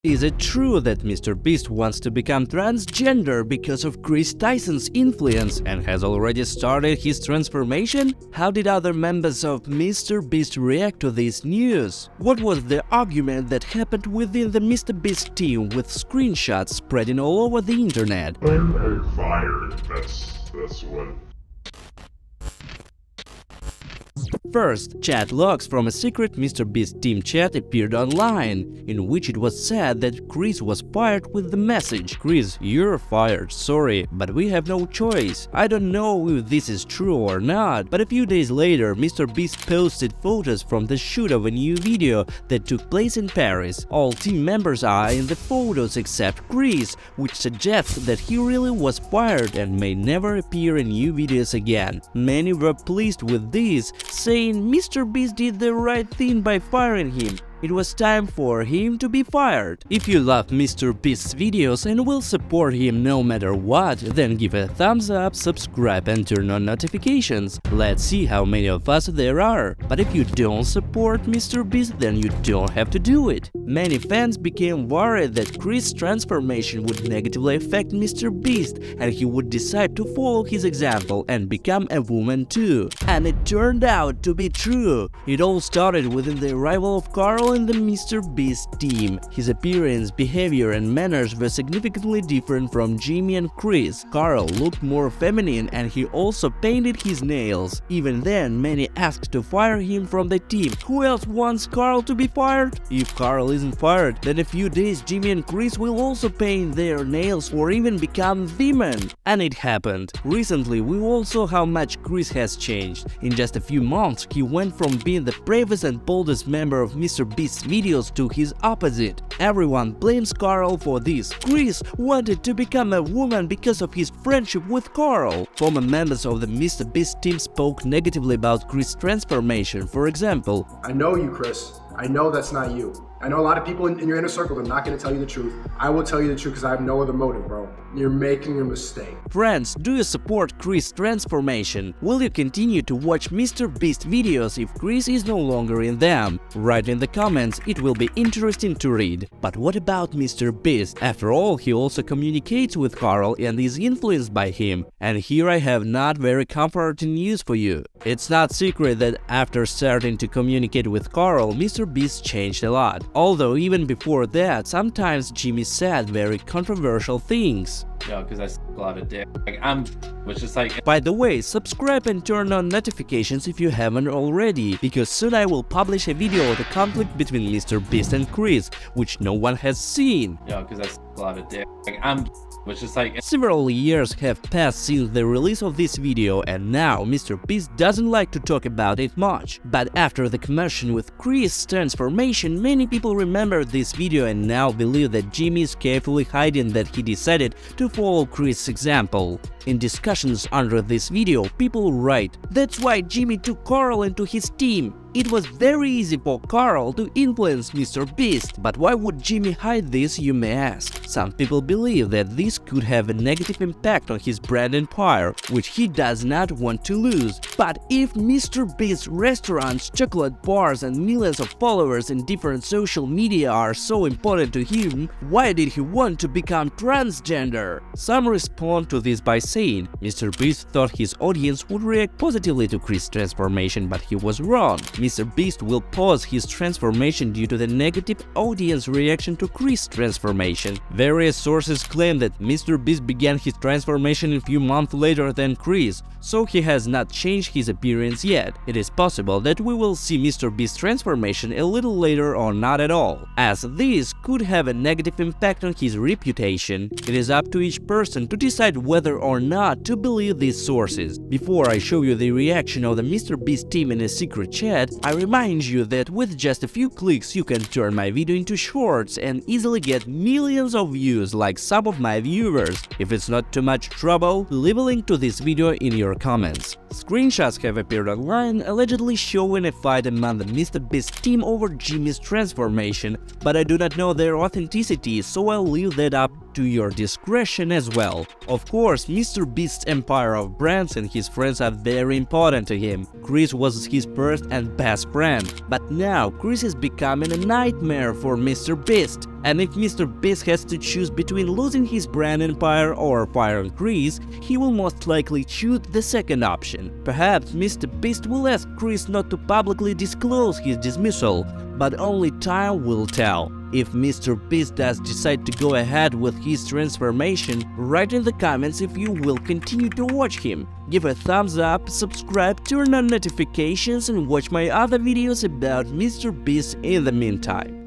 Is it true that MrBeast wants to become transgender because of Chris Tyson's influence and has already started his transformation? How did other members of MrBeast react to this news? What was the argument that happened within the MrBeast team with screenshots spreading all over the internet? I'm fired. That's what. First, chat logs from a secret MrBeast team chat appeared online, in which it was said that Chris was fired with the message: "Chris, you're fired, sorry, but we have no choice." I don't know if this is true or not, but a few days later, MrBeast posted photos from the shoot of a new video that took place in Paris. All team members are in the photos except Chris, which suggests that he really was fired and may never appear in new videos again. Many were pleased with this, saying MrBeast did the right thing by firing him. It was time for him to be fired. If you love MrBeast's videos and will support him no matter what, then give a thumbs up, subscribe and turn on notifications. Let's see how many of us there are. But if you don't support MrBeast, then you don't have to do it. Many fans became worried that Chris' transformation would negatively affect MrBeast and he would decide to follow his example and become a woman too. And it turned out to be true. It all started within the arrival of Karl in the MrBeast team. His appearance, behavior and manners were significantly different from Jimmy and Chris. Karl looked more feminine and he also painted his nails. Even then, many asked to fire him from the team. Who else wants Karl to be fired? If Karl isn't fired, then in a few days Jimmy and Chris will also paint their nails or even become women. And it happened. Recently, we all saw how much Chris has changed. In just a few months, he went from being the bravest and boldest member of MrBeast's videos to his opposite. Everyone blames Karl for this. Chris wanted to become a woman because of his friendship with Karl. Former members of the MrBeast team spoke negatively about Chris' transformation. For example, "I know you, Chris. I know that's not you. I know a lot of people in your inner circle are not going to tell you the truth. I will tell you the truth because I have no other motive, bro. You're making a mistake." Friends, do you support Chris' transformation? Will you continue to watch MrBeast videos if Chris is no longer in them? Write in the comments, it will be interesting to read. But what about MrBeast? After all, he also communicates with Karl and is influenced by him. And here I have not very comforting news for you. It's not secret that after starting to communicate with Karl, MrBeast changed a lot. Although even before that, sometimes Jimmy said very controversial things. Yo, because I suck a lot of dick. Which is like. By the way, subscribe and turn on notifications if you haven't already, because soon I will publish a video of the conflict between MrBeast and Chris, which no one has seen. Yo, because I suck a lot of dick. Which is like. Several years have passed since the release of this video, and now MrBeast doesn't like to talk about it much. But after the commotion with Chris' transformation, many people remember this video and now believe that Jimmy is carefully hiding that he decided to follow Chris' example. In discussions under this video, people write, "That's why Jimmy took Karl into his team. It was very easy for Karl to influence MrBeast, but why would Jimmy hide this, you may ask? Some people believe that this could have a negative impact on his brand empire, which he does not want to lose. But if MrBeast's restaurants, chocolate bars and millions of followers in different social media are so important to him, why did he want to become transgender?" Some respond to this by saying, MrBeast thought his audience would react positively to Chris' transformation, but he was wrong. MrBeast will pause his transformation due to the negative audience reaction to Chris' transformation. Various sources claim that MrBeast began his transformation a few months later than Chris, so he has not changed his appearance yet. It is possible that we will see MrBeast's transformation a little later or not at all, as this could have a negative impact on his reputation. It is up to each person to decide whether or not to believe these sources. Before I show you the reaction of the MrBeast team in a secret chat, I remind you that with just a few clicks you can turn my video into shorts and easily get millions of views like some of my viewers. If it's not too much trouble, leave a link to this video in your comments. Screenshots have appeared online allegedly showing a fight among the MrBeast team over Jimmy's transformation, but I do not know their authenticity, so I'll leave that up to your discretion as well. Of course, MrBeast's empire of brands and his friends are very important to him. Chris was his first and best friend, but now Chris is becoming a nightmare for MrBeast. And if MrBeast has to choose between losing his brand empire or firing Chris, he will most likely choose the second option. Perhaps MrBeast will ask Chris not to publicly disclose his dismissal, but only time will tell. If MrBeast does decide to go ahead with his transformation, write in the comments if you will continue to watch him. Give a thumbs up, subscribe, turn on notifications and watch my other videos about MrBeast in the meantime.